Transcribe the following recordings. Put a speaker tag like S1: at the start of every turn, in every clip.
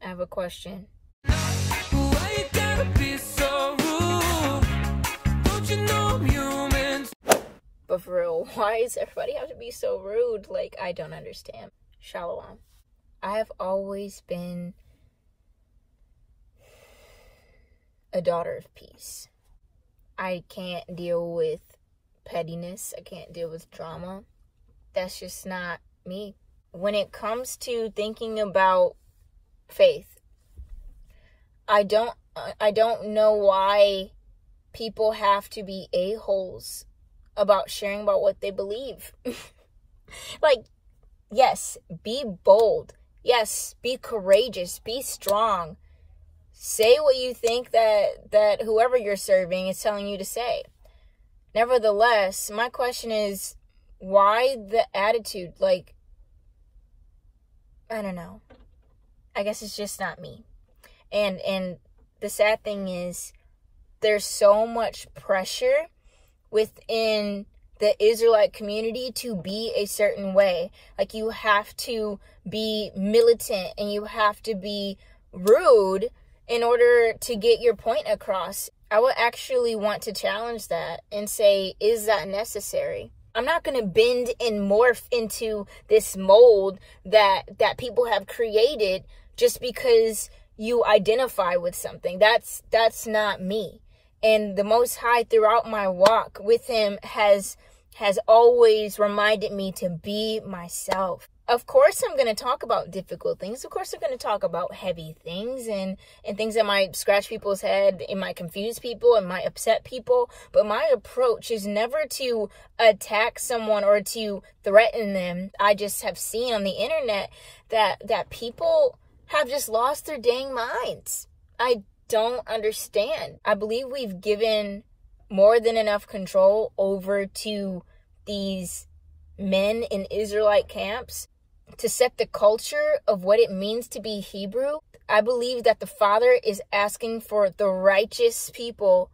S1: I have a question.
S2: Why you gotta be so rude? Don't you know I'm human?
S1: But for real, why does everybody have to be so rude? Like, I don't understand. Shalawam. I have always been a daughter of peace. I can't deal with pettiness. I can't deal with drama. That's just not me. When it comes to thinking about faith, I don't know why people have to be a-holes about sharing about what they believe. Like, yes, be bold. Yes, be courageous. Be strong. Say what you think that whoever you're serving is telling you to say. Nevertheless, my question is, why the attitude? Like, I don't know. I guess it's just not me. And the sad thing is, there's so much pressure within the Israelite community to be a certain way. Like, you have to be militant and you have to be rude in order to get your point across. I would actually want to challenge that and say, is that necessary? I'm not going to bend and morph into this mold that people have created just because you identify with something. That's not me. And the Most High, throughout my walk with him, has always reminded me to be myself. Of course, I'm going to talk about difficult things. Of course, I'm going to talk about heavy things and things that might scratch people's head. It might confuse people. It might upset people. But my approach is never to attack someone or to threaten them. I just have seen on the internet that people have just lost their dang minds. I don't understand. I believe we've given more than enough control over to these men in Israelite camps to set the culture of what it means to be Hebrew. I believe that the Father is asking for the righteous people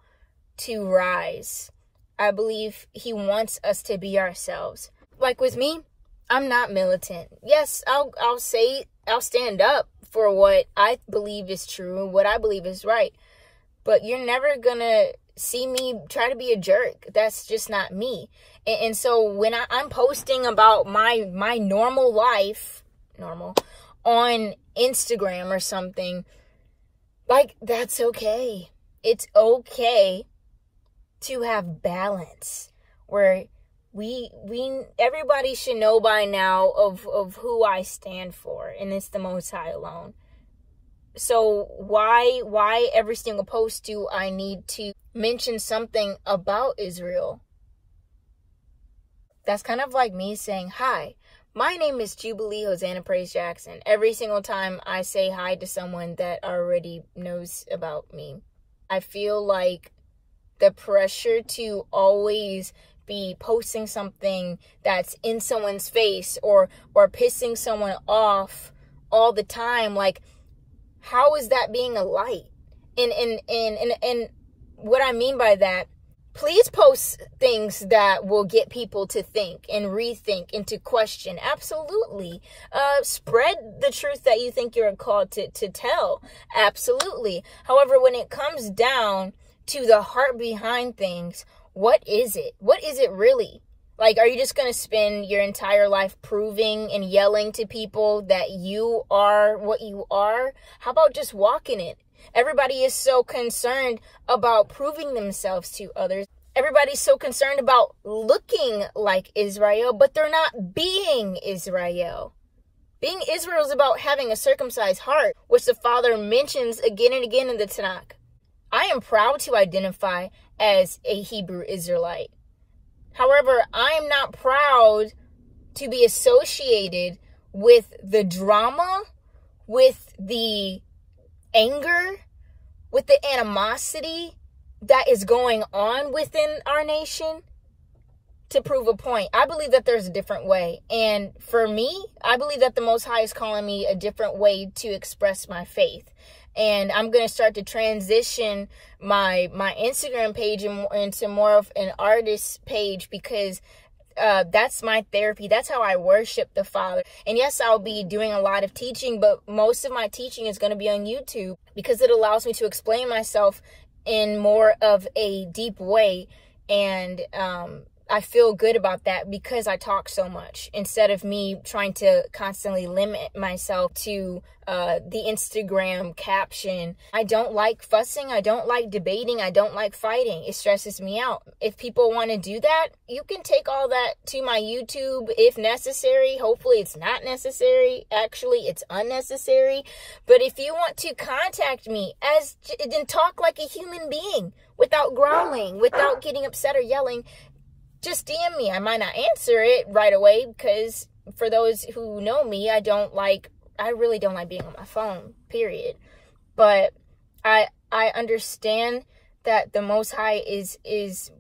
S1: to rise. I believe he wants us to be ourselves. Like with me, I'm not militant. Yes, I'll stand up for what I believe is true and what I believe is right. But you're never gonna see me try to be a jerk. That's just not me. And so when I'm posting about my normal life, on Instagram or something, like, that's okay. It's okay to have balance where everybody should know by now of who I stand for, and it's the Most High alone. So why every single post do I need to mention something about Israel? That's kind of like me saying, hi, my name is Jubilee Hosanna Praise Jackson. Every single time I say hi to someone that already knows about me. I feel like the pressure to always be posting something that's in someone's face or pissing someone off all the time, like, how is that being a light? And what I mean by that, please post things that will get people to think and rethink and to question. Absolutely. Spread the truth that you think you're called to tell. Absolutely. However, when it comes down to the heart behind things, what is it? What is it really? Like, are you just going to spend your entire life proving and yelling to people that you are what you are? How about just walking it? Everybody is so concerned about proving themselves to others. Everybody's so concerned about looking like Israel, but they're not being Israel. Being Israel is about having a circumcised heart, which the Father mentions again and again in the Tanakh. I am proud to identify as a Hebrew Israelite. However, I am not proud to be associated with the drama, with the anger, with the animosity that is going on within our nation to prove a point. I believe that there's a different way. And for me, I believe that the Most High is calling me a different way to express my faith. And I'm going to start to transition my Instagram page into more of an artist page, because that's my therapy. That's how I worship the Father. And yes, I'll be doing a lot of teaching, but most of my teaching is going to be on YouTube because it allows me to explain myself in more of a deep way. And I feel good about that because I talk so much instead of me trying to constantly limit myself to the Instagram caption. I don't like fussing. I don't like debating. I don't like fighting. It stresses me out. If people want to do that, you can take all that to my YouTube if necessary. Hopefully it's not necessary. Actually, it's unnecessary. But if you want to contact me then talk like a human being without growling, without getting upset or yelling, just DM me. I might not answer it right away because for those who know me, I really don't like being on my phone, period. But I understand that the Most High is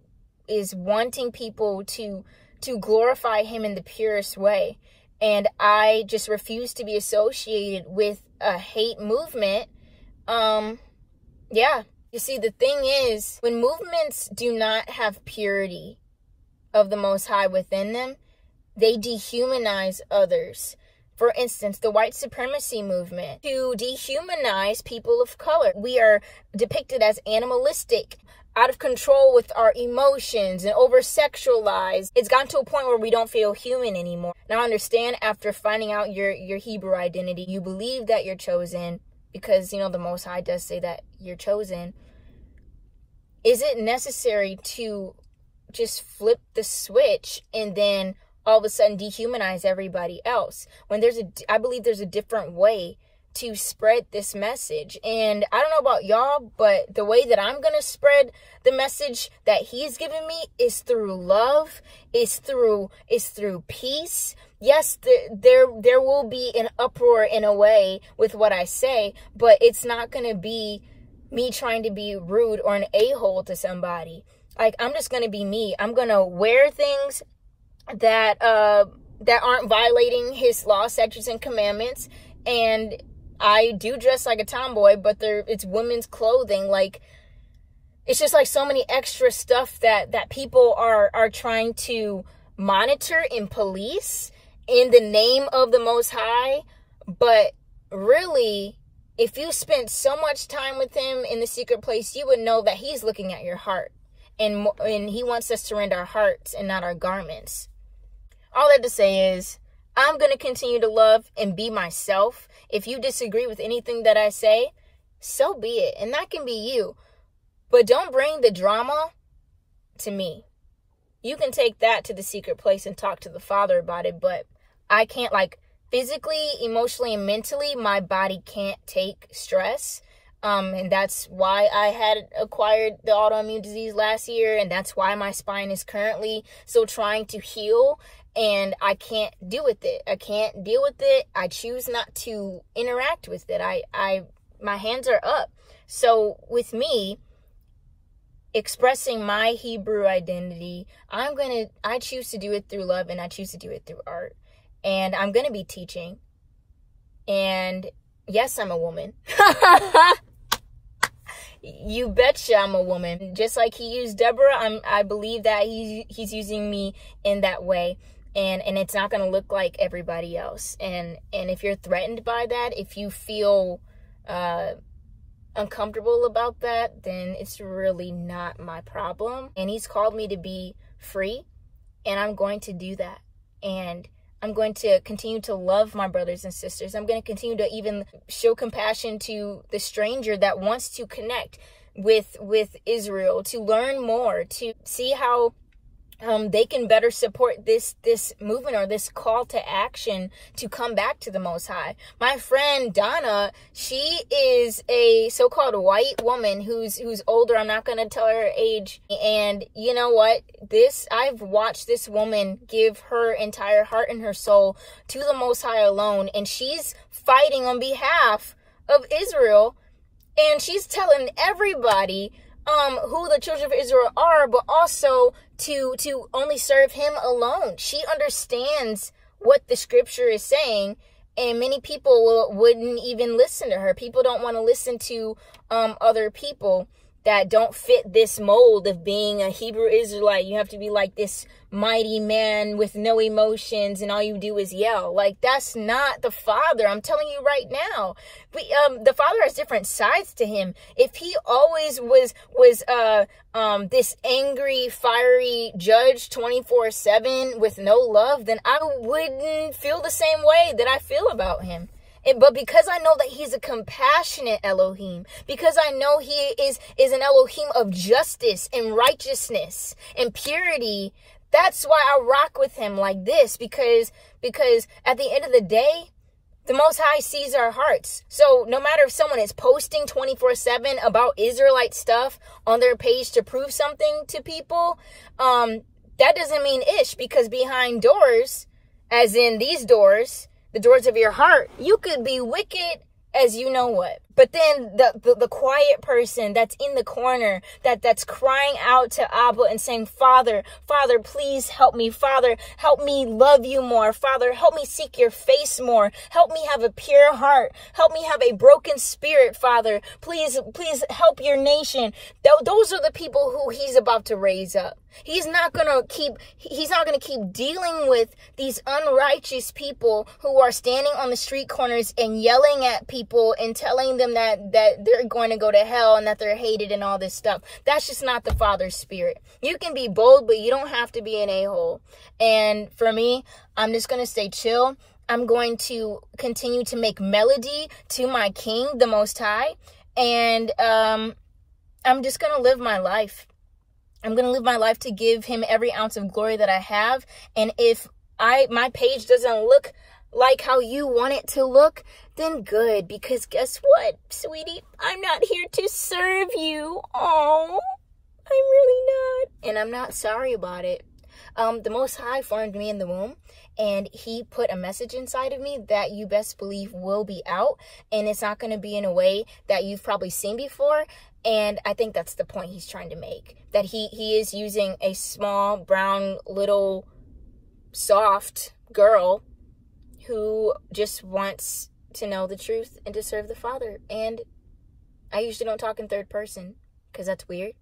S1: wanting people to glorify him in the purest way. And I just refuse to be associated with a hate movement. Yeah. You see, the thing is, when movements do not have purity of the Most High within them, they dehumanize others. For instance, the white supremacy movement, to dehumanize people of color. We are depicted as animalistic, out of control with our emotions, and over-sexualized. It's gotten to a point where we don't feel human anymore. Now, I understand after finding out your Hebrew identity, you believe that you're chosen because, the Most High does say that you're chosen. Is it necessary to just flip the switch and then all of a sudden dehumanize everybody else when I believe there's a different way to spread this message? And I don't know about y'all, but the way that I'm going to spread the message that he's given me is through love, is through peace. Yes, there will be an uproar in a way with what I say, but it's not going to be me trying to be rude or an a-hole to somebody. Like, I'm just going to be me. I'm going to wear things that aren't violating his law, statutes, and commandments. And I do dress like a tomboy, but it's women's clothing. Like, it's just like so many extra stuff that people are trying to monitor and police in the name of the Most High. But really, if you spent so much time with him in the secret place, you would know that he's looking at your heart. And he wants us to rend our hearts and not our garments. All that to say is, I'm going to continue to love and be myself. If you disagree with anything that I say, so be it. And that can be you. But don't bring the drama to me. You can take that to the secret place and talk to the Father about it. But I can't, physically, emotionally, and mentally, my body can't take stress. And that's why I had acquired the autoimmune disease last year. And that's why my spine is currently still trying to heal. And I can't deal with it. I can't deal with it. I choose not to interact with it. My hands are up. So with me expressing my Hebrew identity, I choose to do it through love, and I choose to do it through art. And I'm going to be teaching. And yes, I'm a woman. You betcha I'm a woman. Just like he used Deborah, I believe that he's using me in that way. And it's not going to look like everybody else. And if you're threatened by that, if you feel uncomfortable about that, then it's really not my problem. And he's called me to be free, and I'm going to do that. And I'm going to continue to love my brothers and sisters. I'm going to continue to even show compassion to the stranger that wants to connect with Israel, to learn more, to see how they can better support this movement or this call to action to come back to the Most High. My friend Donna, she is a so-called white woman who's older. I'm not going to tell her age. And you know what? I've watched this woman give her entire heart and her soul to the Most High alone. And she's fighting on behalf of Israel. And she's telling everybody who the children of Israel are, but also to only serve him alone. She understands what the scripture is saying, and many people wouldn't even listen to her. People don't want to listen to other people, that don't fit this mold of being a Hebrew Israelite. You have to be like this mighty man with no emotions and all you do is yell. Like, that's not the Father. I'm telling you right now. The Father has different sides to him. If he always was this angry, fiery judge 24/7 with no love, then I wouldn't feel the same way that I feel about him. But because I know that he's a compassionate Elohim, because I know he is an Elohim of justice and righteousness and purity, that's why I rock with him like this, because at the end of the day, the Most High sees our hearts. So no matter if someone is posting 24/7 about Israelite stuff on their page to prove something to people, that doesn't mean ish, because behind doors, as in these doors, the doors of your heart, you could be wicked as you know what. But then the quiet person that's in the corner, that's crying out to Abba and saying, Father, please help me. Father, help me love you more. Father, help me seek your face more. Help me have a pure heart. Help me have a broken spirit, Father. Please help your nation. Those are the people who he's about to raise up. He's not going to keep dealing with these unrighteous people who are standing on the street corners and yelling at people and telling them that they're going to go to hell and that they're hated and all this stuff. That's just not the Father's spirit. You can be bold, but you don't have to be an a-hole. And for me, I'm just going to stay chill. I'm going to continue to make melody to my King, the Most High. And I'm just going to live my life. I'm going to live my life to give him every ounce of glory that I have. And if my page doesn't look like how you want it to look, then good. Because guess what, sweetie? I'm not here to serve you. Oh, I'm really not. And I'm not sorry about it. The Most High formed me in the womb, and he put a message inside of me that you best believe will be out. And it's not going to be in a way that you've probably seen before. And I think that's the point he's trying to make. That he is using a small, brown, little, soft girl who just wants to know the truth and to serve the Father. And I usually don't talk in third person because that's weird.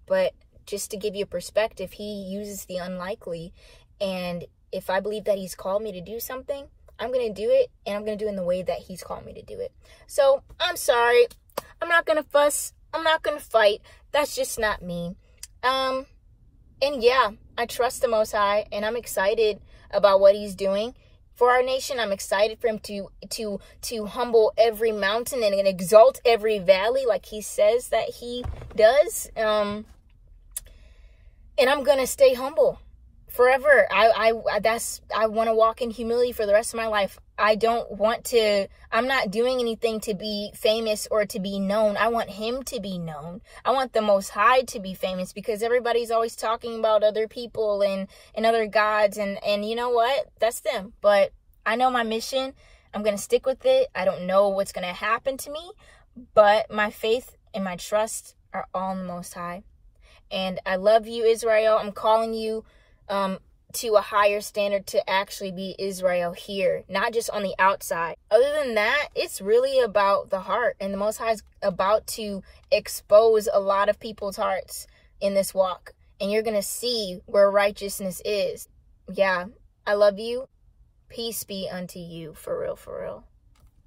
S1: But just to give you a perspective, he uses the unlikely. And if I believe that he's called me to do something, I'm going to do it. And I'm going to do it in the way that he's called me to do it. So I'm sorry. I'm not going to fuss. I'm not going to fight. That's just not me. And yeah, I trust the Most High, and I'm excited about what he's doing for our nation. I'm excited for him to humble every mountain and exalt every valley like he says that he does. And I'm going to stay humble forever. I want to walk in humility for the rest of my life. I'm not doing anything to be famous or to be known. I want him to be known. I want the Most High to be famous, because everybody's always talking about other people and other gods. And you know what? That's them. But I know my mission. I'm going to stick with it. I don't know what's going to happen to me, but my faith and my trust are all in the Most High. And I love you, Israel. I'm calling you to a higher standard to actually be Israel here, not just on the outside. Other than that, it's really about the heart, and the Most High is about to expose a lot of people's hearts in this walk, and you're going to see where righteousness is. Yeah, I love you. Peace be unto you, for real, for real.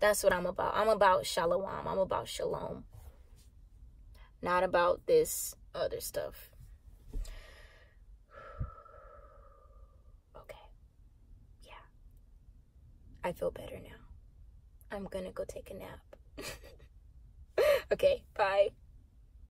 S1: That's what I'm about. I'm about shalawam. I'm about shalom. Not about this other stuff. I feel better now. I'm gonna go take a nap. Okay, bye.